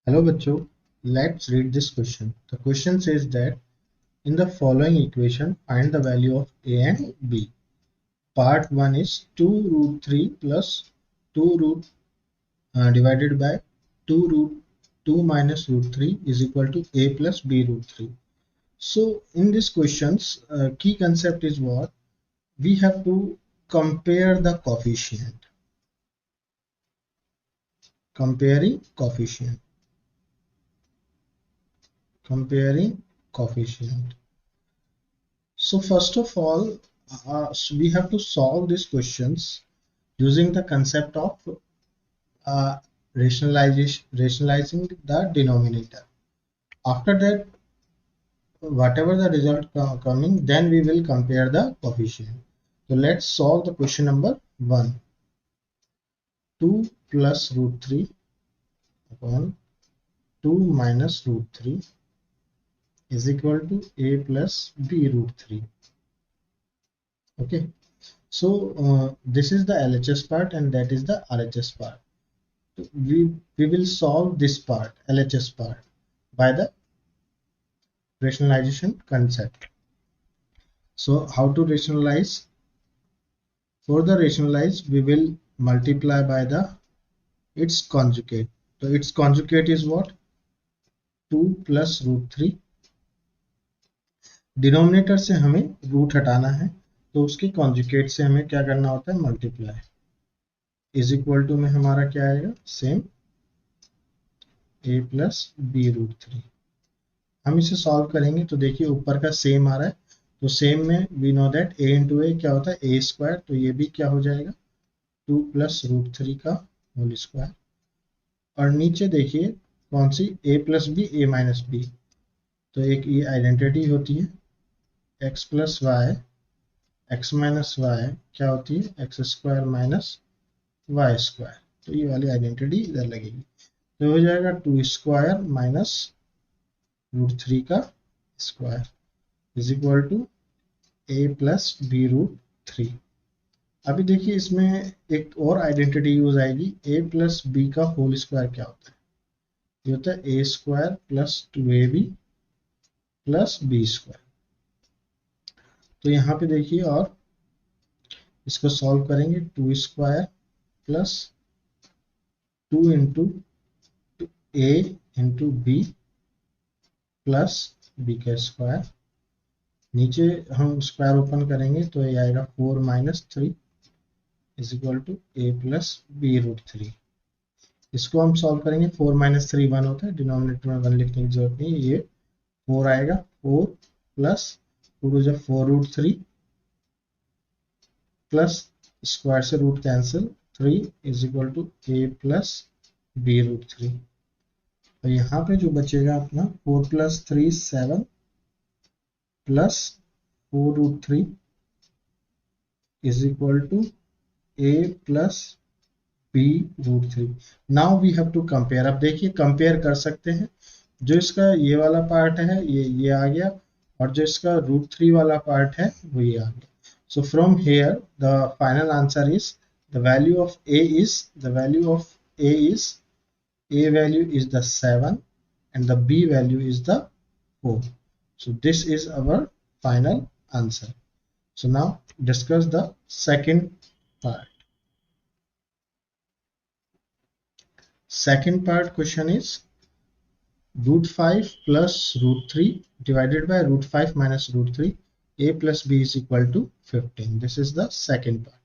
Hello bachcho, let's read this question. The question says that in the following equation find the value of a and b. Part 1 is 2 root 3 plus 2 root divided by 2 root 2 minus root 3 is equal to a plus b root 3. So in this questions key concept is what? We have to compare the coefficient. Comparing coefficient. Comparing coefficient. So first of all, so we have to solve these questions using the concept of rationalizing the denominator. After that, whatever the result coming, then we will compare the coefficient. So let's solve the question number 1. 2 plus root 3 upon 2 minus root 3 is equal to a plus b root 3. Okay. So this is the LHS part and that is the RHS part. We will solve this part, LHS part, by the rationalization concept. So how to rationalize? For the rationalize, we will multiply by the its conjugate. So its conjugate is what? 2 plus root 3. Denominator से हमें root हटाना है तो उसके conjugate से हमें क्या करना होता है? मल्टीप्लाई. इज इक्वल टू में हमारा क्या आएगा? Same a plus b root 3. हम इसे सॉल्व करेंगे तो देखिए ऊपर का सेम आ रहा है तो सेम में we know that a into A क्या होता है? A square. तो ये भी क्या हो जाएगा? 2 प्लस रूट 3 का होल स्क्वायर. और नीचे देखिए कौन सी? a plus B, A minus b. तो एक ये आइडेंटिटी होती है x plus y, x minus y क्या होती है? X square minus y square. तो ये वाली आइडेंटिटी इधर लगेगी तो हो जाएगा 2 स्क्वायर माइनस रूट 3 का square is equal to a plus b root 3. अभी देखिए इसमें एक और आइडेंटिटी यूज आएगी. a प्लस बी का होल स्क्वायर क्या होता है? ये होता है a square plus 2ab plus B square. तो यहाँ पे देखिए और इसको सॉल्व करेंगे. 2 square plus 2 into a into b plus B का स्क्वायर. नीचे हम स्क्वायर ओपन करेंगे तो ये आएगा 4 minus 3 is equal to a plus b root 3. इसको हम सॉल्व करेंगे. 4 माइनस 3 1 होता है. डिनोमिनेटर में 1 लिखने की जरूरत नहीं. ये 4 आएगा. 4 प्लस 2 जब 4 रूट 3 प्लस स्क्वायर से root cancel 3 is equal to a plus b root 3. तो यहाँ पे जो बचेगा अपना 4 plus 3 7 plus 4 root 3 is equal to a plus b root 3. Now we have to compare. अब देखिए कंपेयर कर सकते हैं. जो इसका ये वाला पार्ट है ये आ गया और जो इसका रूट 3 वाला पार्ट है वो ये आ गया. So from here the final answer is the value of a is a value is the 7 and the b value is the 4. So this is our final answer. So now discuss the second part. Second part question is root 5 plus root 3 divided by root 5 minus root 3 a plus b is equal to 15. This is the second part.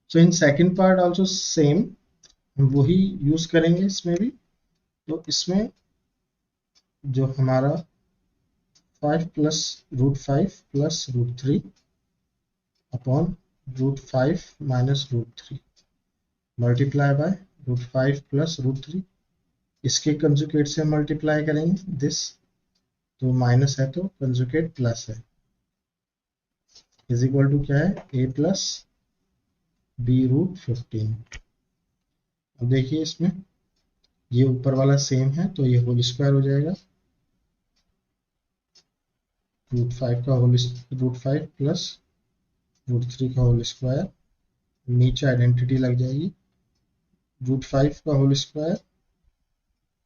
So in second part also same हम वही use करेंगे इसमें भी. तो इसमें जो हमारा 5 plus root 5 plus root 3 upon root 5 minus root 3 multiply by root 5 plus root 3. इसके कंजुगेट से मल्टीप्लाई करेंगे दिस. तो माइनस है तो कंजुगेट प्लस है इज इक्वल टू क्या है? a plus b root 15. अब देखिए इसमें ये ऊपर वाला सेम है तो ये होल स्क्वायर हो जाएगा. रूट 5 का होल रूट 5 प्लस रूट 3 का होल स्क्वायर. नीचे आइडेंटिटी लग जाएगी. रूट 5 का होल स्क्वायर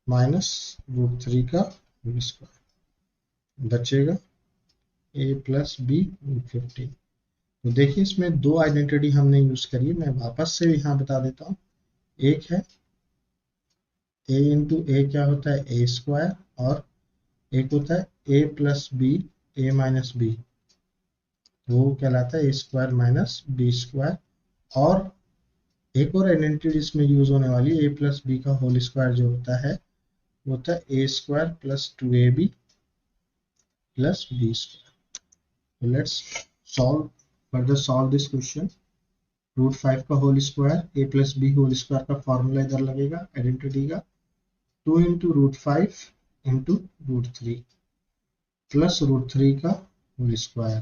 माइनस √3 का होल स्क्वायर, बचेगा a प्लस बी √15। तो देखिए इसमें दो आइडेंटिटी हमने यूज करी है, मैं वापस से यहाँ बता देता हूँ। एक है a इंटू ए, क्या होता है ए स्क्वायर, और एक होता है a plus B A minus B, वो कहलाता है A square minus B square. और एक और आइडेंटिटी इसमें यूज होने वाली है, ए प्लस बी का होल स्क्वायर जो होता है वो होता है A square plus 2ab plus B square. Let's solve further solve this question. √5 का whole square a plus B whole square का फॉर्मूला इधर लगेगा आइडेंटिटी का, 2 इंटू √5 इंटू √3 प्लस √3 का होल स्क्वायर,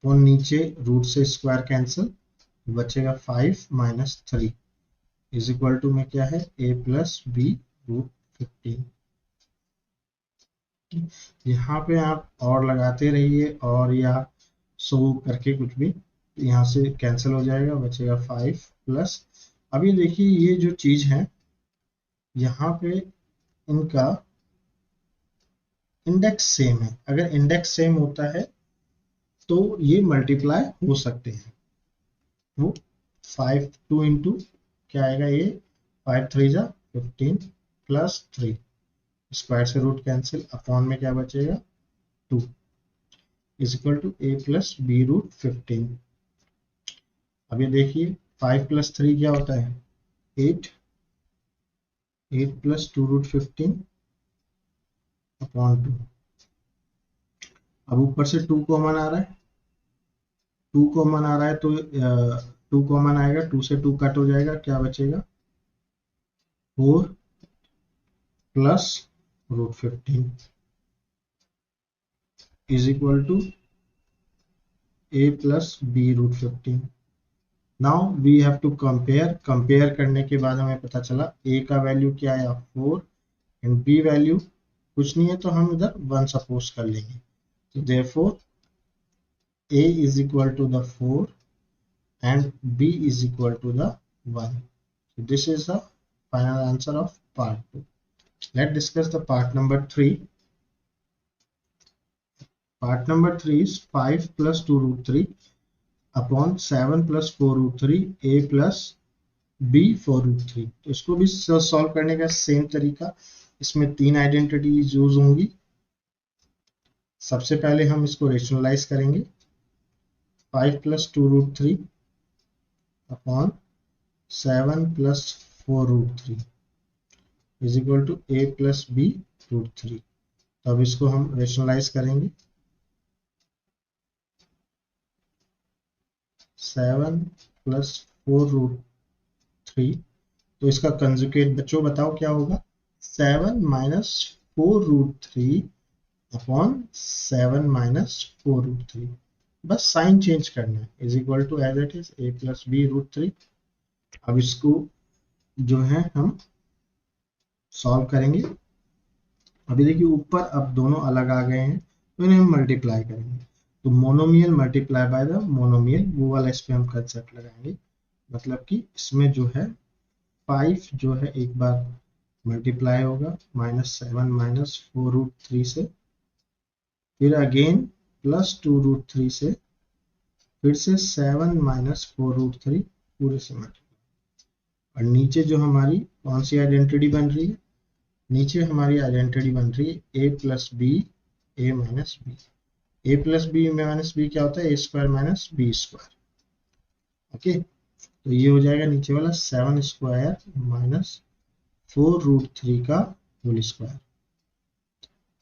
और नीचे रूट से स्क्वायर कैंसिल, बचेगा 5 माइनस 3 इज इक्वल टू में क्या है a प्लस बी √15। यहाँ पे आप और लगाते रहिए और या सो करके कुछ भी, यहाँ से कैंसिल हो जाएगा, बचेगा 5 प्लस। अभी देखिए ये जो चीज है यहाँ पे इनका इंडेक्स सेम है, अगर इंडेक्स सेम होता है तो ये मल्टीप्लाई हो सकते हैं। वो 5 2 इंटू क्या आएगा ये 5 3 जा 15 प्लस 3, स्क्वायर से रूट कैंसिल, अपॉन में क्या बचेगा 2 is equal to a plus b √15। अब ये देखिए 5 प्लस 3 क्या होता है 8, 8 प्लस 2 √15 अपॉन 2। अब ऊपर से 2 कॉमन आ रहा है, 2 कॉमन आ रहा है तो 2 कॉमन आएगा, 2 से 2 कट हो जाएगा, क्या बचेगा 4 plus √15 is equal to a plus b √15। Now we have to compare, compare करने के बाद हमें पता चला a का वैल्यू क्या आया 4 एंड b वैल्यू कुछ नहीं है तो हम इधर 1 सपोज कर लेंगे। तो therefore a is equal to the 4 and b is equal to the 1. So this is the final answer of part 2. Let's discuss the part number 3. Part number 3 is 5 plus 2 √3 upon 7 plus 4 √3 a plus b 4 √3। तो इसको भी solve करने का same तरीका, इसमें 3 identities use होंगी। सबसे पहले हम इसको रेशनलाइज करेंगे, 5 plus 2 √3 upon 7 plus 4 √3 is equal to a plus b √3। तो अब इसको हम रेशनलाइज करेंगे, 7 प्लस 4 √3, तो इसका कंजुगेट बच्चों बताओ क्या होगा 7 माइनस 4 √3 अपॉन 7 माइनस 4 √3, बस साइन चेंज करना है, is equal to as it is a plus b √3। अब इसको जो है हम सॉल्व करेंगे। अभी देखिए ऊपर अब दोनों अलग आ गए हैं तो इन्हें हम मल्टीप्लाई करेंगे, तो monomial multiply by the monomial, वो वाला इस पे हम कंसेप्ट लगाएंगे। मतलब कि इसमें जो है 5 जो है एक बार मल्टीप्लाई होगा -7 माइनस 4 √3 से, फिर अगेन प्लस 2 √3 से, फिर से 7 माइनस 4 √3 पूरे से मल्टीप्लाई। और नीचे जो हमारी कौन सी आइडेंटिटी बन रही है, नीचे हमारी आइडेंटिटी बन रही है a plus B A minus b. a plus b minus b क्या होता है a square minus B square. Okay, तो ये हो जाएगा नीचे वाला 7 स्क्वायर माइनस 4 √3 का whole square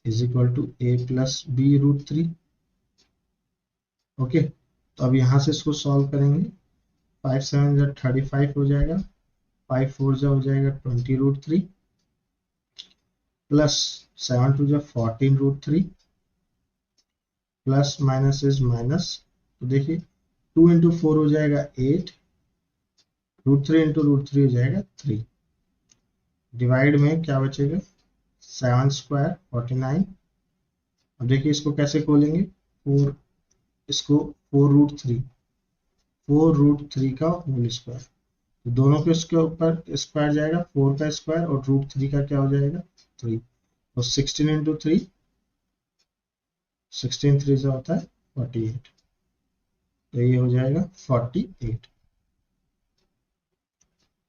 is equal to a plus b √3। Okay, तो अब यहाँ से इसको सॉल्व करेंगे, 5 7 जा 35 हो जाएगा, 5 4 जा हो जाएगा 20 √3 प्लस 7 2 जा 14 √3 प्लस माइनस इज माइनस, तो देखिए 2 इंटू 4 हो जाएगा 8, √3 इंटू √3 हो जाएगा 3, डिवाइड में क्या बचेगा 7 स्क्वायर 49। अब देखिए इसको कैसे खोलेंगे, 4 इसको 4 √3 का होल स्क्वायर, तो दोनों के इसके ऊपर स्क्वायर जाएगा, 4 का स्क्वायर और रूट 3 का क्या हो जाएगा 3, और 16 इंटू 3, 16 3 से होता है 48, तो ये हो जाएगा 48।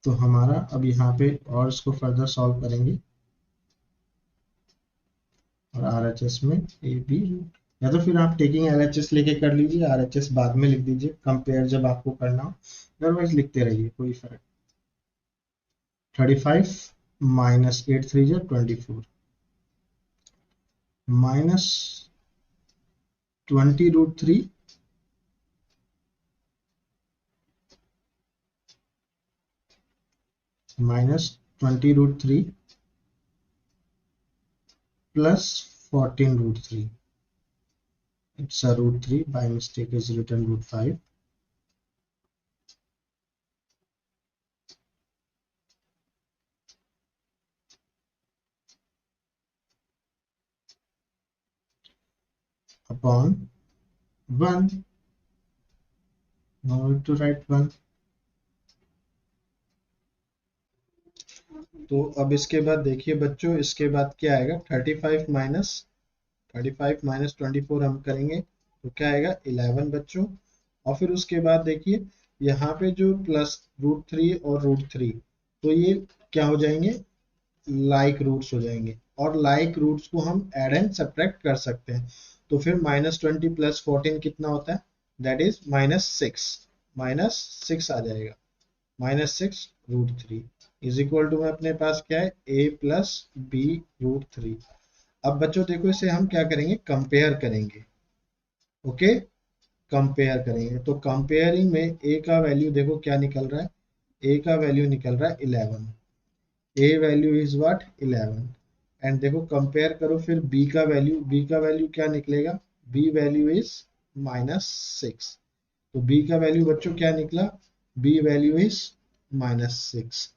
तो हमारा अब यहाँ पे और इसको फर्दर सॉल्व करेंगे, और आरएचएस में ए बी, या तो फिर आप टेकिंग एलएचएस लेके कर लीजिए, आरएचएस बाद में लिख दीजिए कंपेयर जब आपको करना हो, अदरवाइज लिखते रहिए, कोई फर्क। 35 माइनस 8 3 जो 24, minus 20 root 3 minus 20 root 3 plus 14 root 3. It's a root 3, by mistake is written root 5. Upon 1. Now we have to write 1. तो अब इसके बाद देखिए बच्चों, इसके बाद क्या आएगा, 35 माइनस 24 हम करेंगे तो क्या आएगा 11 बच्चों। और फिर उसके बाद देखिए यहाँ पे जो प्लस रूट 3 और रूट 3, तो ये क्या हो जाएंगे, लाइक रूट्स हो जाएंगे, और लाइक रूट्स को हम ऐड एंड सब्ट्रैक्ट कर सकते हैं। तो फिर -20 प्लस 14 कितना होता है, दैट इज -6 आ जाएगा, -6 रूट 3 इज इक्वल टू में अपने पास क्या है a प्लस बी रूट 3। अब बच्चों देखो इसे हम क्या करेंगे, कंपेयर करेंगे, ओके, कंपेयर करेंगे। तो कंपेयरिंग में a का वैल्यू देखो क्या निकल रहा है, a का वैल्यू निकल रहा है 11, a value is what 11, and देखो कंपेयर करो फिर b का वैल्यू क्या निकलेगा, b वैल्यू इज -6। तो b का वैल्यू बच्चों क्या निकला, b value is -6।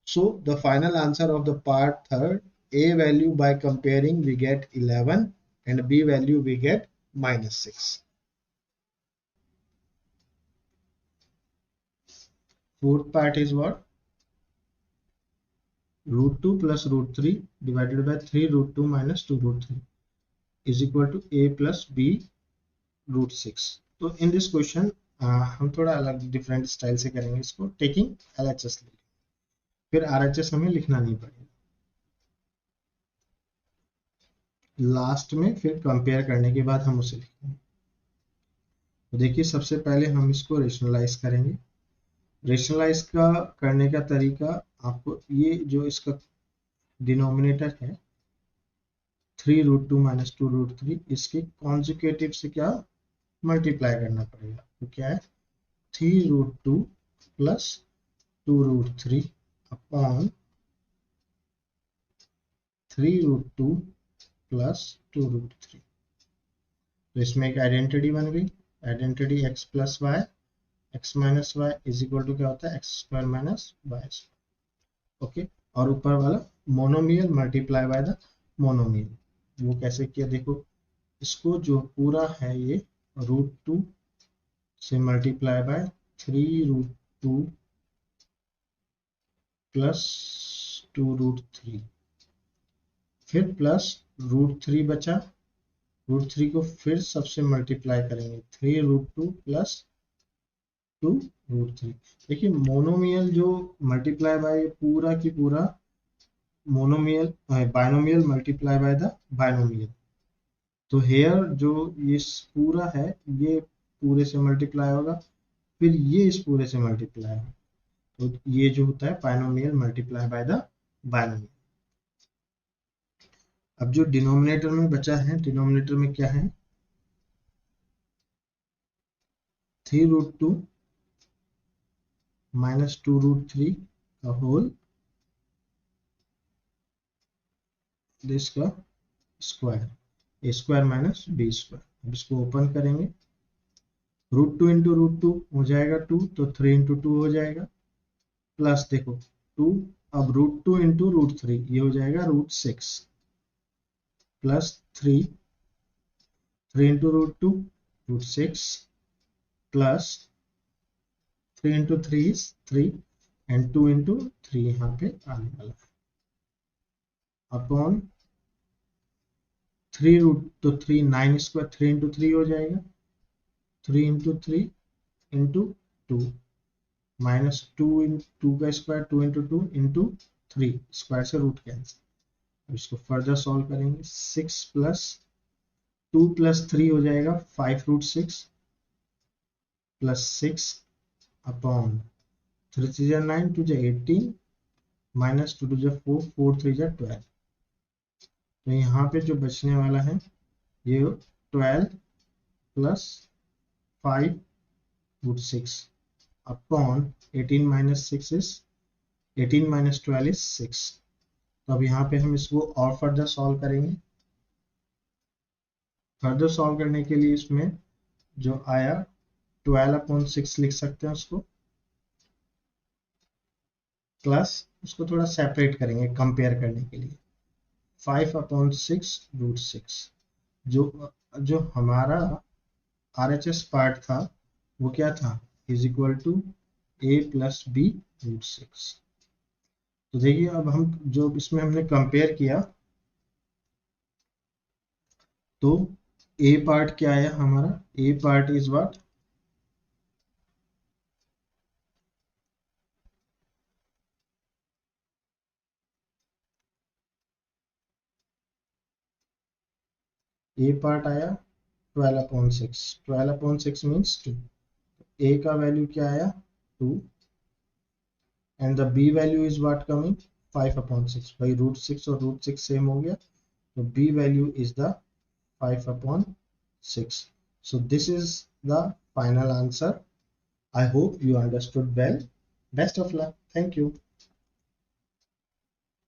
So the final answer of the part third, a value by comparing we get 11 and b value we get -6. Fourth part is what, root 2 plus root 3 divided by 3 root 2 minus 2 root 3 is equal to a plus b root 6. तो in this question हम थोड़ा अलग different style से करेंगे इसको, taking LHS, फिर RHS हमें लिखना नहीं पड़ेगा लास्ट में, फिर कंपेयर करने के बाद हम उसे लिखेंगे। तो देखिए सबसे पहले हम इसको रेशनलाइज करेंगे। रेशनलाइज का करने का तरीका आपको, ये जो इसका डिनोमिनेटर है 3 रूट 2 माइनस 2 रूट 3, इसके कॉन्जुकेटिव से क्या मल्टीप्लाई करना पड़ेगा, तो क्या है 3 root 2 plus 2 root 3 upon 3 root 2 plus 2 root 3। तो इसमें एक आइडेंटिटी बन गई, identity x plus y, x minus y is equal to क्या होता है x square minus y square, okay. और ऊपर वाला monomial multiply by the monomial, वो कैसे किया देखो, इसको जो पूरा है ये रूट 2 से multiply by 3 root 2 plus 2 root 3, फिर प्लस रूट 3 बचा, रूट 3 को फिर सबसे मल्टीप्लाई करेंगे 3 रूट 2 प्लस 2 रूट 3। देखिए मोनोमियल जो मल्टीप्लाई बाय पूरा की पूरा monomial, binomial multiply by the binomial. तो हेयर जो ये पूरा है ये पूरे से मल्टीप्लाई होगा, फिर ये इस पूरे से मल्टीप्लाई होगा, तो ये जो होता है binomial multiply by the binomial. अब जो डिनोमिनेटर में बचा है, डिनोमिनेटर में क्या है 3 रूट 2 माइनस 2 रूट 3 का होल दिस का स्क्वायर, ए स्क्वायर माइनस बी स्क्वायर। अब इसको ओपन करेंगे, रूट 2 इंटू रूट 2 हो जाएगा 2, तो 3 इंटू 2 हो जाएगा, प्लस देखो 2, अब रूट 2 इंटू रूट 3 ये हो जाएगा root 6, plus 3, 3 into root 2 root 6, plus 3 into 3 is 3, and 2 into 3 यहाँ पे आने वाला है अपॉन 3 रूट, तो 3 9 स्क्वायर, 3 इंटू 3 हो जाएगा, 3 इंटू 3 इंटू 2 माइनस 2 टू का स्क्वायर, 2 इंटू 2 इंटू 3, स्क्वायर से रूट कैंसिल। अब इसको फर्दर सॉल्व करेंगे, 6 प्लस 2 प्लस 3 हो जाएगा 5 रूट 6 प्लस 6 अपॉन 3 3 जा 9, 2 जा 18 माइनस 2 2 जा 4, 4 3 जा 12। तो यहाँ पे जो बचने वाला है ये 12 plus 5 root 6 upon 18 minus 6 is 18 minus 12 is 6। तो अब यहाँ पे हम इसको और फर्दर सॉल्व करेंगे। फर्दर सॉल्व करने के लिए इसमें जो आया 12 अपॉन 6 लिख सकते हैं उसको, प्लस उसको थोड़ा सेपरेट करेंगे कंपेयर करने के लिए, 5 अपॉन 6 रूट 6। जो हमारा RHS पार्ट था वो क्या था, is equal to a plus b root 6। तो देखिए अब हम जो इसमें हमने कंपेयर किया तो a पार्ट क्या आया हमारा, a part is what, a part आया 12 अपॉन 6, 12 अपॉन 6 मीन्स 2, a का वैल्यू क्या आया 2 and the b value is what coming 5 upon 6, भाई रूट 6 और रूट 6 सेम हो गया, तो b value is the 5 upon 6. So this is the final answer. I hope you understood well. Best of luck. Thank you.